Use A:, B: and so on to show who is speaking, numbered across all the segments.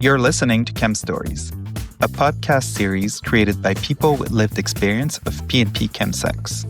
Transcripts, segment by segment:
A: You're listening to Chem Stories, a podcast series created by people with lived experience of P&P chemsex.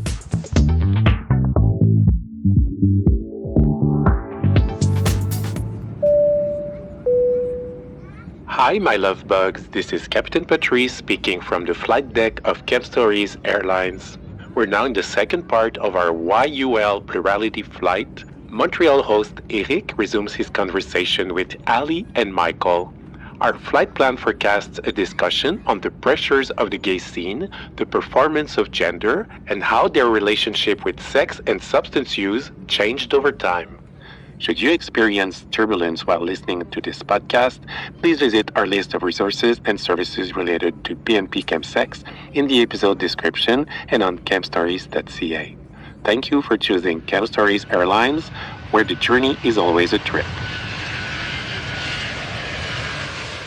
B: Hi, my love bugs. This is Captain Patrice speaking from the flight deck of Chem Stories Airlines. We're now in the second part of our YUL Plurality flight. Montreal host Éric resumes his conversation with Ali and Michael. Our flight plan forecasts a discussion on the pressures of the gay scene, the performance of gender, and how their relationship with sex and substance use changed over time. Should you experience turbulence while listening to this podcast, please visit our list of resources and services related to P&P chemsex in the episode description and on chemstories.ca. Thank you for choosing Chem Stories Airlines, where the journey is always a trip.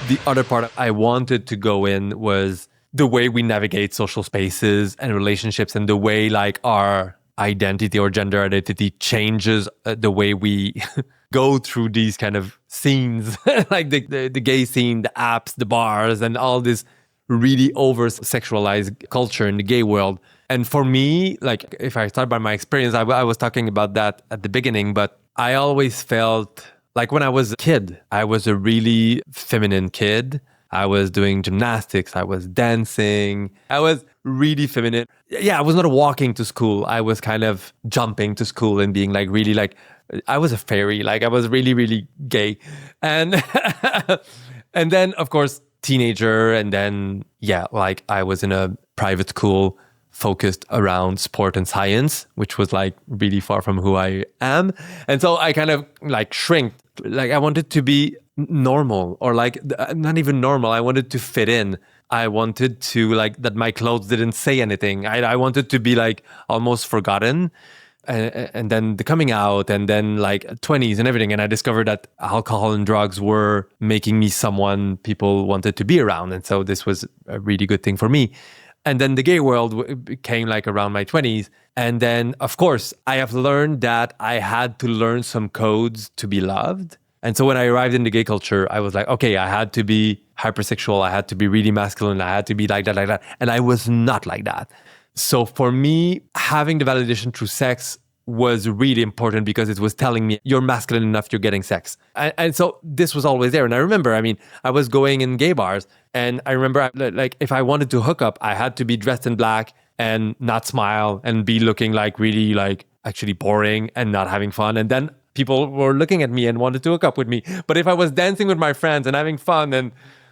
C: The other part I wanted to go in was the way we navigate social spaces and relationships, and the way like our identity or gender identity changes the way we go through these kind of scenes, like the gay scene, the apps, the bars, and all this really over-sexualized culture in the gay world. And for me, like if I start by my experience, I was talking about that at the beginning, but I always felt like when I was a kid, I was a really feminine kid. I was doing gymnastics. I was dancing. I was really feminine. Yeah, I was not walking to school. I was kind of jumping to school and being like really like, I was a fairy. Like I was really, really gay. And and then, of course, teenager. And then, yeah, like I was in a private school focused around sport and science, which was like really far from who I am. And so I kind of like shrink. Like I wanted to be normal, or like not even normal. I wanted to fit in. I wanted to like that my clothes didn't say anything. I wanted to be like almost forgotten. And then the coming out, and then like 20s and everything. And I discovered that alcohol and drugs were making me someone people wanted to be around. And so this was a really good thing for me. And then the gay world came like around my 20s. And then, of course, I have learned that I had to learn some codes to be loved. And so when I arrived in the gay culture, I was like, okay, I had to be hypersexual. I had to be really masculine. I had to be like that, like that. And I was not like that. So for me, having the validation through sex was really important because it was telling me you're masculine enough, you're getting sex. And so this was always there. And I remember, I was going in gay bars, and I remember like if I wanted to hook up, I had to be dressed in black and not smile and be looking like really like actually boring and not having fun. And then people were looking at me and wanted to hook up with me. But if I was dancing with my friends and having fun and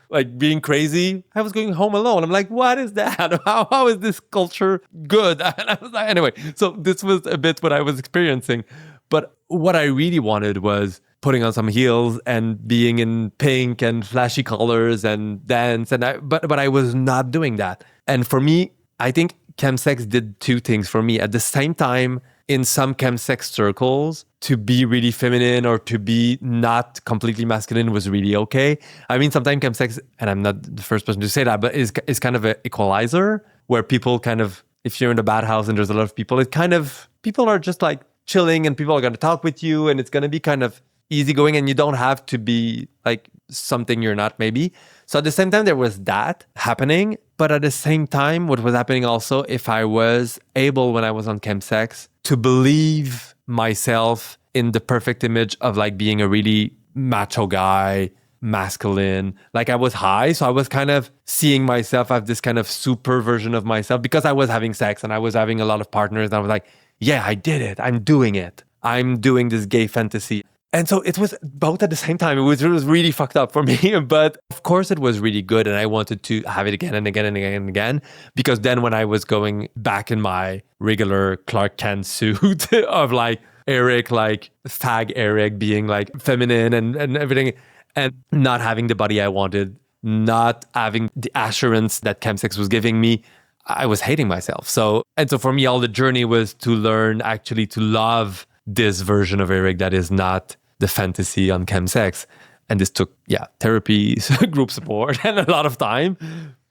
C: like being crazy, I was going home alone. I'm like, what is that? How is this culture good? And I was like, anyway, so this was a bit what I was experiencing. But what I really wanted was putting on some heels and being in pink and flashy colors and dance. But I was not doing that. And for me, I think chemsex did two things for me. At the same time, in some chemsex circles, to be really feminine or to be not completely masculine was really okay. I mean, sometimes chemsex, and I'm not the first person to say that, but is kind of an equalizer where people kind of, if you're in a bad house and there's a lot of people, it kind of, people are just like chilling and people are going to talk with you and it's going to be kind of easygoing and you don't have to be like something you're not maybe. So at the same time, there was that happening. But at the same time, what was happening also, if I was able when I was on chemsex to believe myself in the perfect image of like being a really macho guy, masculine, like I was high. So I was kind of seeing myself as this kind of super version of myself because I was having sex and I was having a lot of partners. And I was like, yeah, I did it. I'm doing it. I'm doing this gay fantasy. And so it was both at the same time. It was really fucked up for me. But of course it was really good. And I wanted to have it again and again and again and again. Because then when I was going back in my regular Clark Kent suit of like Éric, like fag Éric being like feminine and everything, and not having the body I wanted, not having the assurance that chemsex was giving me, I was hating myself. So for me, all the journey was to learn actually to love this version of Éric that is not the fantasy on chemsex. And this took, therapy, group support, and a lot of time.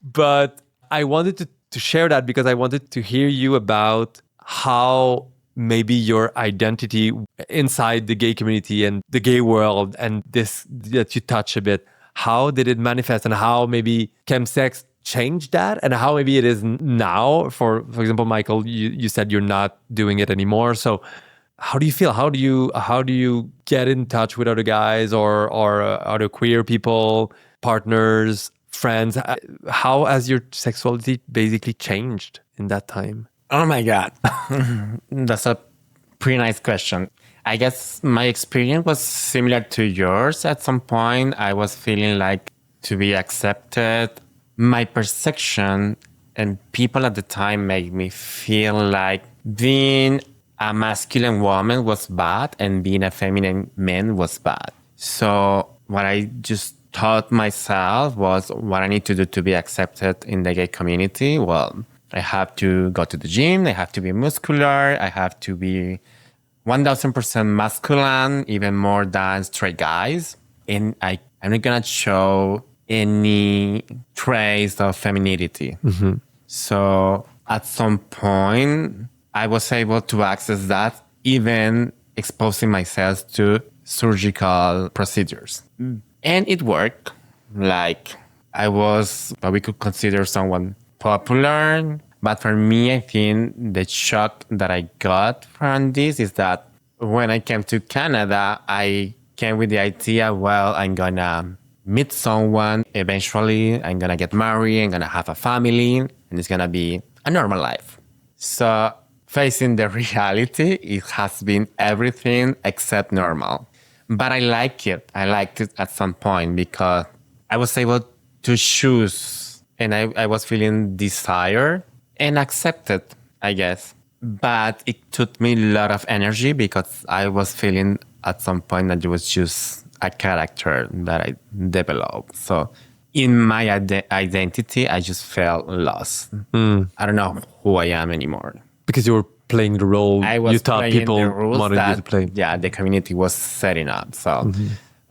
C: But I wanted to share that because I wanted to hear you about how maybe your identity inside the gay community and the gay world and this that you touch a bit, how did it manifest and how maybe chemsex changed that and how maybe it is now? For example, Michael, you said you're not doing it anymore. So how do you feel? How do you get in touch with other guys or other queer people, partners, friends? How has your sexuality basically changed in that time?
D: Oh my God. That's a pretty nice question. I guess my experience was similar to yours. At some point, I was feeling like to be accepted. My perception and people at the time made me feel like being a masculine woman was bad and being a feminine man was bad. So what I just taught myself was what I need to do to be accepted in the gay community. Well, I have to go to the gym. I have to be muscular. I have to be 1000% masculine, even more than straight guys. And I'm not going to show any trace of femininity. Mm-hmm. So at some point, I was able to access that, even exposing myself to surgical procedures. Mm. And it worked. Like, I was what we could consider someone popular. But for me, I think the shock that I got from this is that when I came to Canada, I came with the idea, well, I'm going to meet someone. Eventually, I'm going to get married. I'm going to have a family. And it's going to be a normal life. So facing the reality, it has been everything except normal. But I like it. I liked it at some point because I was able to choose and I was feeling desired and accepted, I guess. But it took me a lot of energy because I was feeling at some point that it was just a character that I developed. So in my identity, I just felt lost. I don't know who I am anymore.
C: Because you were playing the role you thought people wanted you to play.
D: Yeah, the community was setting up. So,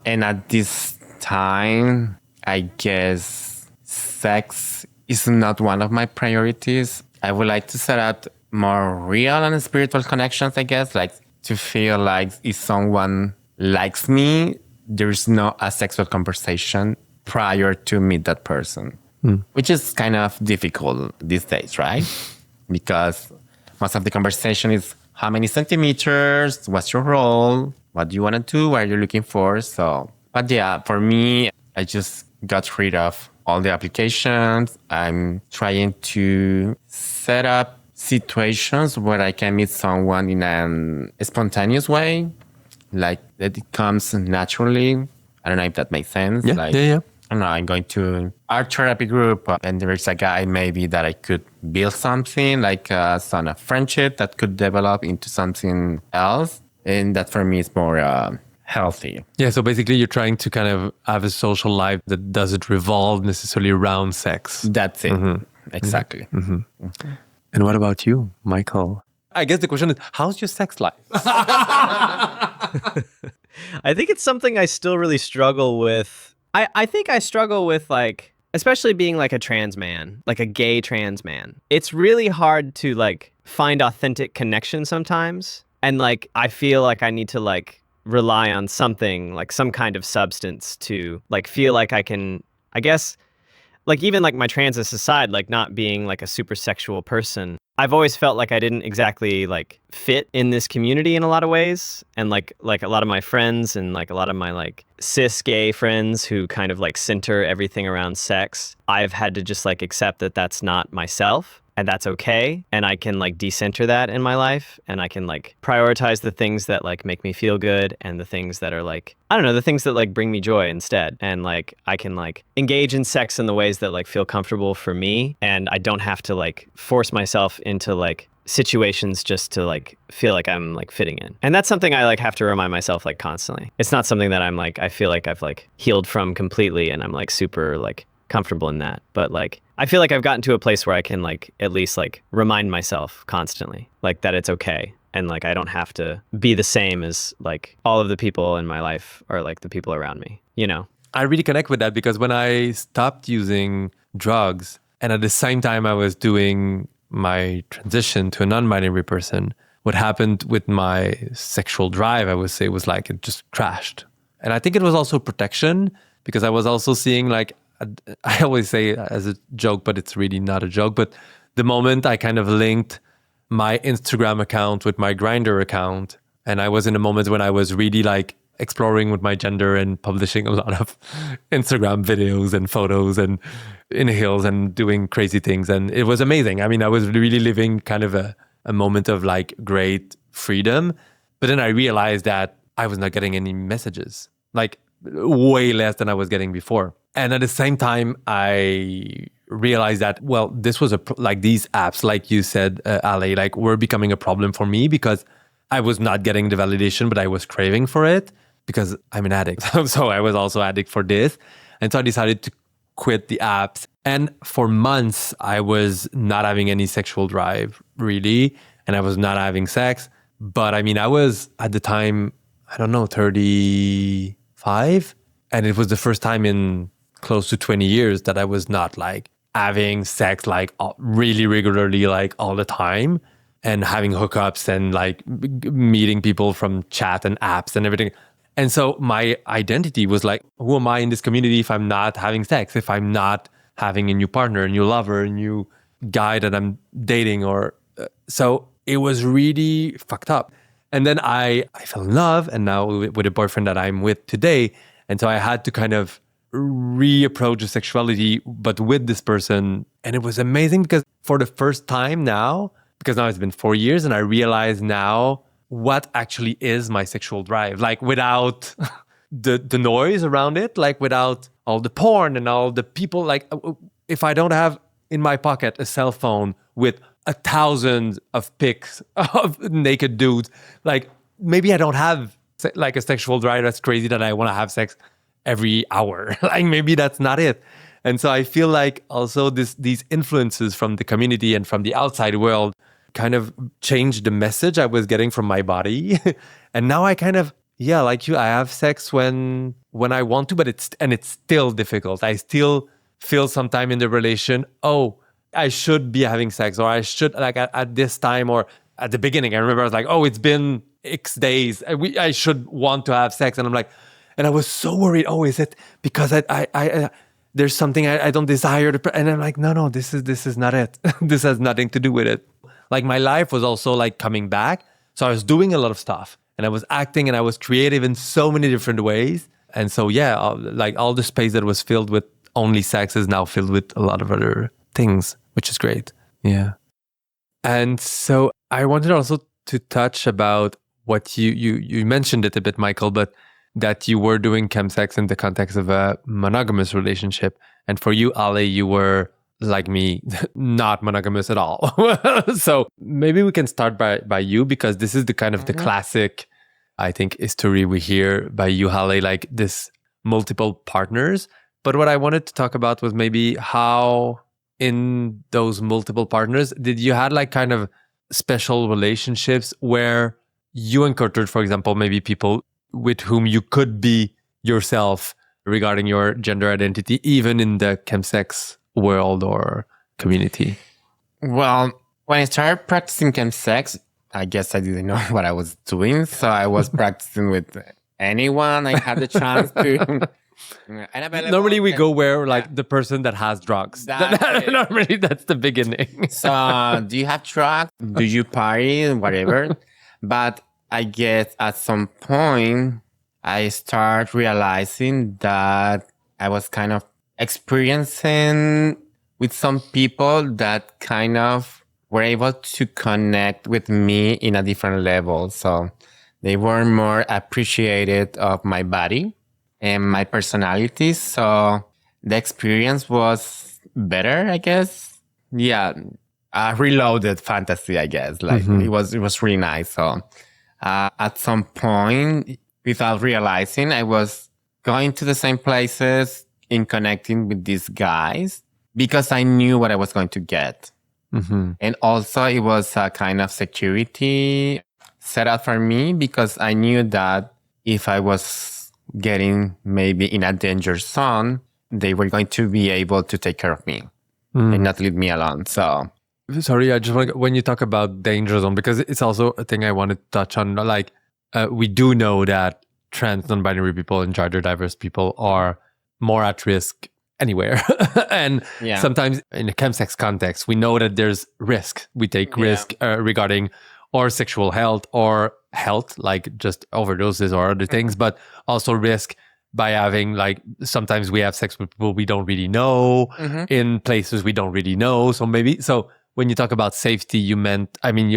D: and at this time, I guess sex is not one of my priorities. I would like to set up more real and spiritual connections, I guess, like to feel like if someone likes me, there's no a sexual conversation prior to meet that person, which is kind of difficult these days, right? Because most of the conversation is how many centimeters, what's your role, what do you want to do, what are you looking for? So, but yeah, for me, I just got rid of all the applications. I'm trying to set up situations where I can meet someone in a spontaneous way, like that it comes naturally. I don't know if that makes sense.
C: Yeah.
D: I don't know, I'm going to art therapy group and there's a guy maybe that I could build something like a sort of friendship that could develop into something else. And that for me is more healthy.
C: Yeah, so basically you're trying to kind of have a social life that doesn't revolve necessarily around sex.
D: That's it. Mm-hmm. Exactly. Mm-hmm.
C: Mm-hmm. And what about you, Michael? I guess the question is, how's your sex life?
E: I think it's something I still really struggle with. I think I struggle with, like, especially being like a trans man, like a gay trans man. It's really hard to like find authentic connection sometimes. And like, I feel like I need to like rely on something, like some kind of substance to like feel like I can, I guess, like even like my transness aside, like not being like a super sexual person, I've always felt like I didn't exactly like fit in this community in a lot of ways. And like a lot of my friends and like a lot of my like cis gay friends who kind of like center everything around sex, I've had to just like accept that that's not myself. And that's okay. And I can like decenter that in my life. And I can like prioritize the things that like make me feel good and the things that are like, I don't know, the things that like bring me joy instead. And like, I can like engage in sex in the ways that like feel comfortable for me. And I don't have to like force myself into like situations just to like feel like I'm like fitting in. And that's something I like have to remind myself like constantly. It's not something that I'm like, I feel like I've like healed from completely and I'm like super like comfortable in that. But like, I feel like I've gotten to a place where I can like at least like remind myself constantly like that it's okay. And like, I don't have to be the same as like all of the people in my life or like the people around me, you know?
C: I really connect with that because when I stopped using drugs and at the same time I was doing my transition to a non-binary person, what happened with my sexual drive, I would say, was like it just crashed. And I think it was also protection because I was also seeing like, I always say as a joke, but it's really not a joke. But the moment I kind of linked my Instagram account with my Grindr account, and I was in a moment when I was really like exploring with my gender and publishing a lot of Instagram videos and photos and in hills and doing crazy things. And it was amazing. I mean, I was really living kind of a moment of like great freedom. But then I realized that I was not getting any messages, like way less than I was getting before. And at the same time, I realized that, well, this was like these apps, like you said, Ale, like were becoming a problem for me because I was not getting the validation, but I was craving for it because I'm an addict. So I was also addict for this. And so I decided to quit the apps. And for months, I was not having any sexual drive, really. And I was not having sex. But I mean, I was at the time, I don't know, 35. And it was the first time in close to 20 years that I was not like having sex like really regularly, like all the time, and having hookups and like meeting people from chat and apps and everything. And so my identity was like, who am I in this community if I'm not having sex, if I'm not having a new partner, a new lover, a new guy that I'm dating? Or so it was really fucked up. And then I fell in love, and now with a boyfriend that I'm with today. And so I had to kind of reapproach the sexuality, but with this person. And it was amazing because for the first time now, because now it's been 4 years, and I realize now what actually is my sexual drive, like without the noise around it, like without all the porn and all the people. Like if I don't have in my pocket a cell phone with 1,000 of pics of naked dudes, like maybe I don't have like a sexual drive that's crazy that I want to have sex every hour. Like maybe that's not it. And so I feel like also these influences from the community and from the outside world kind of changed the message I was getting from my body. And now I kind of, yeah, like you, I have sex when I want to, but it's still difficult. I still feel sometime in the relation, oh, I should be having sex, or I should like at this time, or at the beginning, I remember I was like, oh, it's been X days. I should want to have sex. And I'm like, and I was so worried. Oh, is it because I there's something I don't desire to, and I'm like, no, this is not it. This has nothing to do with it. Like my life was also like coming back. So I was doing a lot of stuff, and I was acting, and I was creative in so many different ways. And so, yeah, like all the space that was filled with only sex is now filled with a lot of other things, which is great. Yeah. And so I wanted also to touch about what you mentioned it a bit, Michael, but that you were doing chemsex in the context of a monogamous relationship. And for you, Ale, you were, like me, not monogamous at all. So maybe we can start by you, because this is the kind of the classic, I think, history we hear by you, Ale, like this multiple partners. But what I wanted to talk about was maybe how in those multiple partners, did you had like kind of special relationships where you encountered, for example, maybe people with whom you could be yourself regarding your gender identity, even in the chemsex world or community?
D: Well, when I started practicing chemsex, I guess I didn't know what I was doing. So I was practicing with anyone I had the chance to.
C: Normally we go where like the person that has drugs. Normally that's the beginning.
D: So do you have drugs? Do you party? Whatever. But I guess at some point I start realizing that I was kind of experiencing with some people that kind of were able to connect with me in a different level. So they were more appreciated of my body and my personality. So the experience was better, I guess. Yeah, a reloaded fantasy, I guess. Like it was really nice. So at some point, without realizing, I was going to the same places in connecting with these guys because I knew what I was going to get. And also it was a kind of security set up for me because I knew that if I was getting maybe in a danger zone, they were going to be able to take care of me and not leave me alone. So,
C: sorry, I just want to, when you talk about danger zone, because it's also a thing I want to touch on. Like, we do know that trans, non-binary people and gender diverse people are more at risk anywhere. And
D: Yeah.
C: sometimes in a chemsex context, we know that there's risk. We take risk regarding or sexual health or health, like just overdoses or other things, but also risk by having like, sometimes we have sex with people we don't really know in places we don't really know. So when you talk about safety, you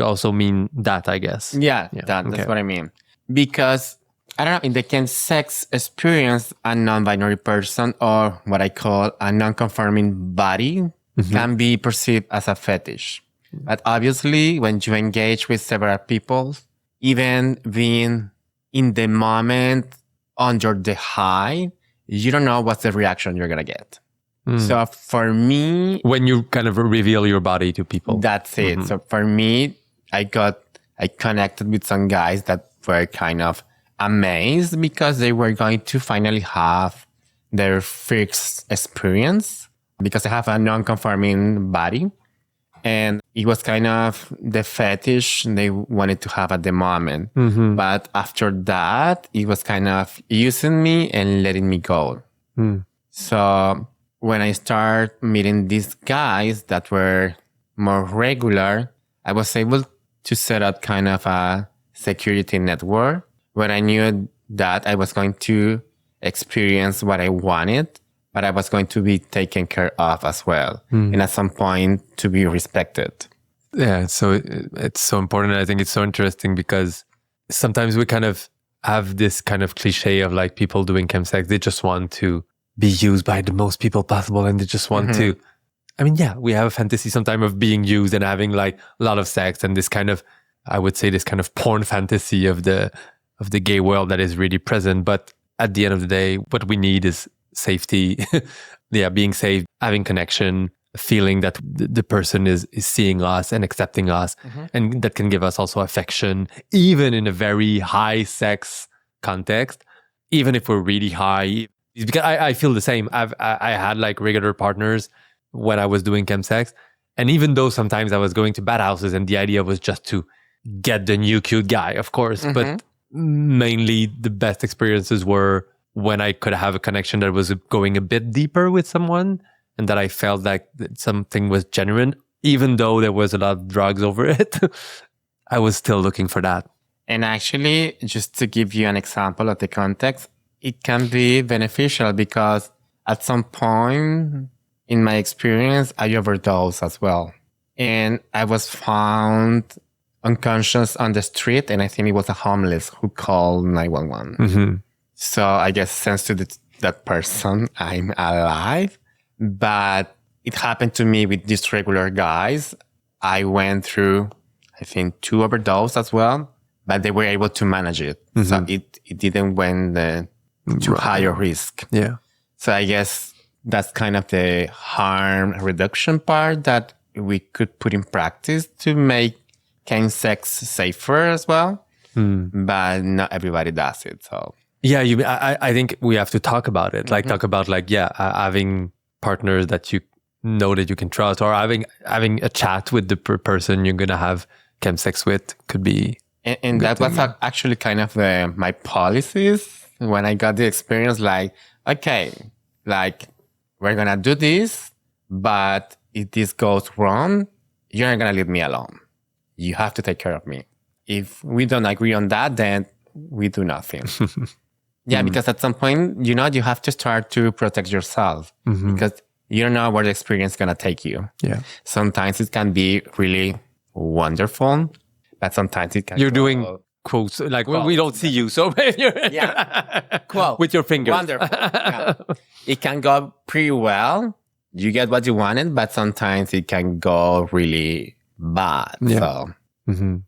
C: also mean that, I guess.
D: Yeah, that's what I mean. Because, I don't know, in the chemsex experience, a non-binary person or what I call a non-conforming body can be perceived as a fetish. But obviously, when you engage with several people, even being in the moment under the high, you don't know what's the reaction you're going to get. So for me,
C: when you kind of reveal your body to people,
D: that's it. So for me, I connected with some guys that were kind of amazed because they were going to finally have their first experience because they have a non-conforming body. And it was kind of the fetish they wanted to have at the moment. But after that, it was kind of using me and letting me go. So when I started meeting these guys that were more regular, I was able to set up kind of a security network where I knew that I was going to experience what I wanted, but I was going to be taken care of as well. And at some point to be respected.
C: Yeah, so it's so important. I think it's so interesting because sometimes we kind of have this kind of cliche of like people doing chemsex. They just want to be used by the most people possible. And they just want to, we have a fantasy sometimes of being used and having like a lot of sex and this kind of, I would say this kind of porn fantasy of the gay world that is really present. But at the end of the day, what we need is safety, being safe, having connection, feeling that the person is seeing us and accepting us, and that can give us also affection, even in a very high sex context, even if we're really high. Because I feel the same. I had like regular partners when I was doing chemsex, and even though sometimes I was going to bad houses and the idea was just to get the new cute guy, of course, but mainly the best experiences were when I could have a connection that was going a bit deeper with someone and that I felt like something was genuine, even though there was a lot of drugs over it. I was still looking for that.
D: And actually, just to give you an example of the context, it can be beneficial because at some point in my experience, I overdosed as well. And I was found unconscious on the street, and I think it was a homeless who called 911. So I guess thanks to that person, I'm alive. But it happened to me with these regular guys. I went through, I think, 2 overdoses as well, but they were able to manage it. So it didn't went to higher risk.
C: Yeah.
D: So I guess that's kind of the harm reduction part that we could put in practice to make chemsex safer as well. But not everybody does it. So
C: yeah, I think we have to talk about it. Like talk about like having partners that you know that you can trust, or having a chat with the person you're gonna have chemsex with could be.
D: And that was actually kind of my policies when I got the experience. Like, okay, like we're gonna do this, but if this goes wrong, you're not gonna leave me alone. You have to take care of me. If we don't agree on that, then we do nothing. Because at some point, you have to start to protect yourself because you don't know where the experience is going to take you.
C: Yeah.
D: Sometimes it can be really wonderful, but sometimes it can
C: You're doing quotes, like we don't see you, so
D: quote
C: with your fingers.
D: Wonderful. It can go pretty well. You get what you wanted, but sometimes it can go really bad.
C: Yeah.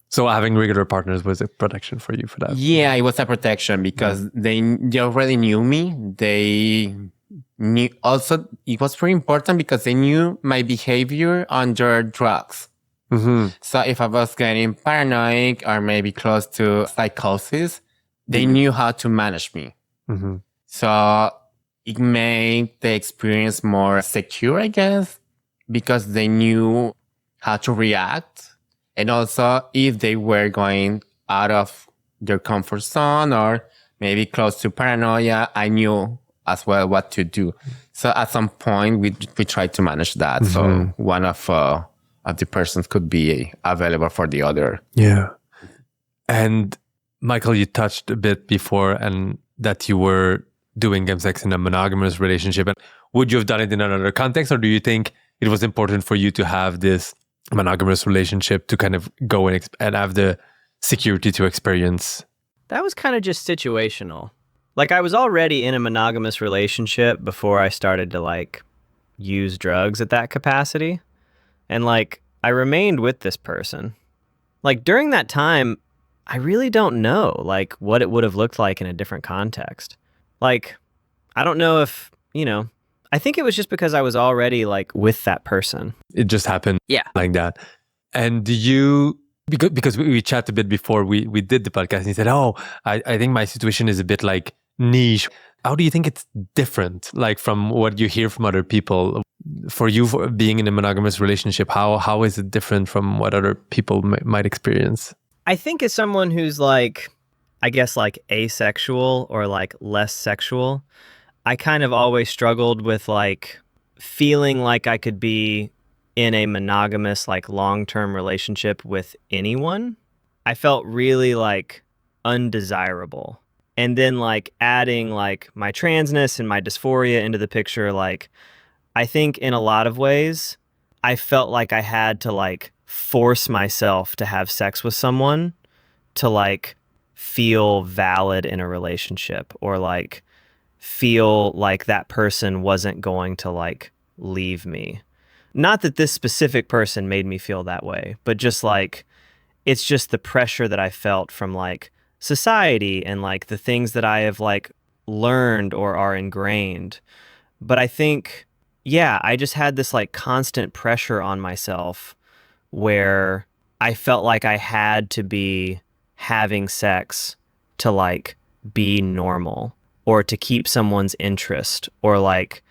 C: So having regular partners was a protection for you for that.
D: Yeah, it was a protection because they already knew me. They knew also, it was very important because they knew my behavior under drugs. So if I was getting paranoid or maybe close to psychosis, they knew how to manage me. So it made the experience more secure, I guess, because they knew how to react. And also, if they were going out of their comfort zone or maybe close to paranoia, I knew as well what to do. So at some point, we try to manage that. So one of the persons could be available for the other.
C: Yeah. And Michael, you touched a bit before and that you were doing chemsex in a monogamous relationship. And would you have done it in another context, or do you think it was important for you to have this monogamous relationship to kind of go and have the security to experience?
E: That was kind of just situational. Like, I was already in a monogamous relationship before I started to, like, use drugs at that capacity. And, like, I remained with this person. Like, during that time, I really don't know, like, what it would have looked like in a different context. Like, I don't know if, I think it was just because I was already, like, with that person.
C: It just happened like that. And do you... Because we chatted a bit before we did the podcast, and he said, I think my situation is a bit like niche. How do you think it's different, like from what you hear from other people? For you, for being in a monogamous relationship, how is it different from what other people might experience?
E: I think as someone who's like, I guess like asexual or like less sexual, I kind of always struggled with like feeling like I could be in a monogamous, like long-term relationship with anyone. I felt really like undesirable. And then like adding like my transness and my dysphoria into the picture, like I think in a lot of ways, I felt like I had to like force myself to have sex with someone to like feel valid in a relationship, or like feel like that person wasn't going to like leave me. Not that this specific person made me feel that way, but just like, it's just the pressure that I felt from like society and like the things that I have like learned or are ingrained. But I think, I just had this like constant pressure on myself where I felt like I had to be having sex to like be normal or to keep someone's interest, or like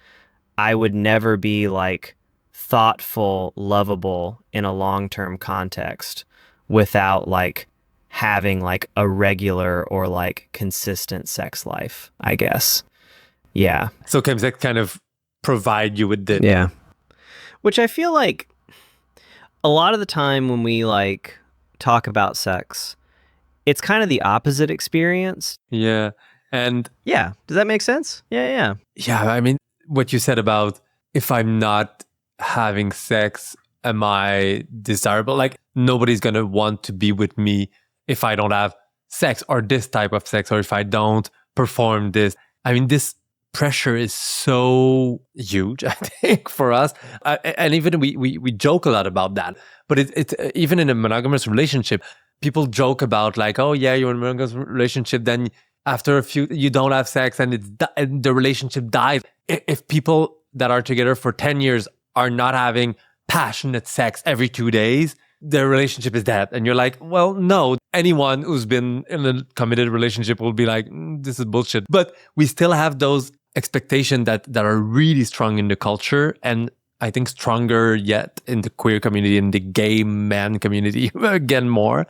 E: I would never be like thoughtful, lovable in a long-term context without like having like a regular or like consistent sex life, I guess. Yeah.
C: So chemsex kind of provide you with the...
E: Yeah. Which I feel like a lot of the time when we like talk about sex, it's kind of the opposite experience.
C: Yeah. And...
E: Yeah. Does that make sense? Yeah.
C: Yeah. I mean, what you said about if I'm not having sex, am I desirable? Like, nobody's going to want to be with me if I don't have sex, or this type of sex, or if I don't perform this. I mean, this pressure is so huge, I think, for us. And even we joke a lot about that. But it's even in a monogamous relationship, people joke about like, oh yeah, you're in a monogamous relationship, then after a few, you don't have sex and the relationship dies. If people that are together for 10 years are not having passionate sex every 2 days, their relationship is dead. And you're like, well, no, anyone who's been in a committed relationship will be like, this is bullshit. But we still have those expectations that are really strong in the culture. And I think stronger yet in the queer community, in the gay man community, again, more.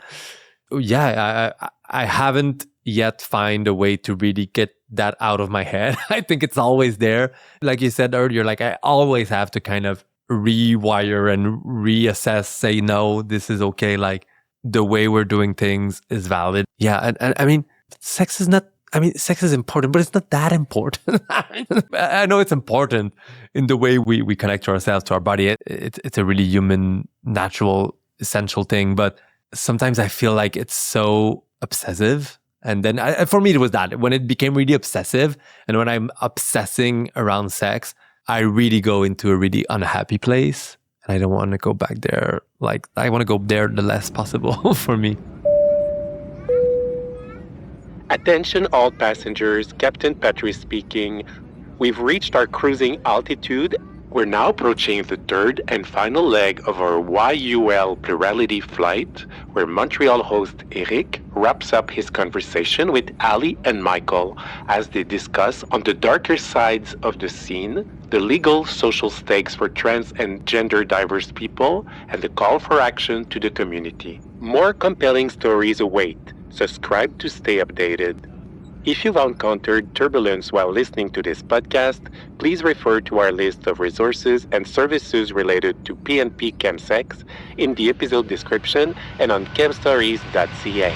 C: Yeah, I haven't yet find a way to really get that out of my head. I think it's always there. Like you said earlier, like I always have to kind of rewire and reassess, say, no, this is okay. Like the way we're doing things is valid. Yeah. And I mean, sex is important, but it's not that important. I know it's important in the way we connect to ourselves, to our body. It's a really human, natural, essential thing. But sometimes I feel like it's so obsessive. And then for me, it was that when it became really obsessive, and when I'm obsessing around sex, I really go into a really unhappy place. And I don't want to go back there. Like, I want to go there the less possible for me.
B: Attention all passengers, Captain Patrice speaking. We've reached our cruising altitude. We're now approaching the third and final leg of our YUL Plurality flight, where Montreal host Éric wraps up his conversation with Ali and Michael as they discuss on the darker sides of the scene, the legal social stakes for trans and gender diverse people, and the call for action to the community. More compelling stories await. Subscribe to stay updated. If you've encountered turbulence while listening to this podcast, please refer to our list of resources and services related to PNP chemsex in the episode description and on chemstories.ca.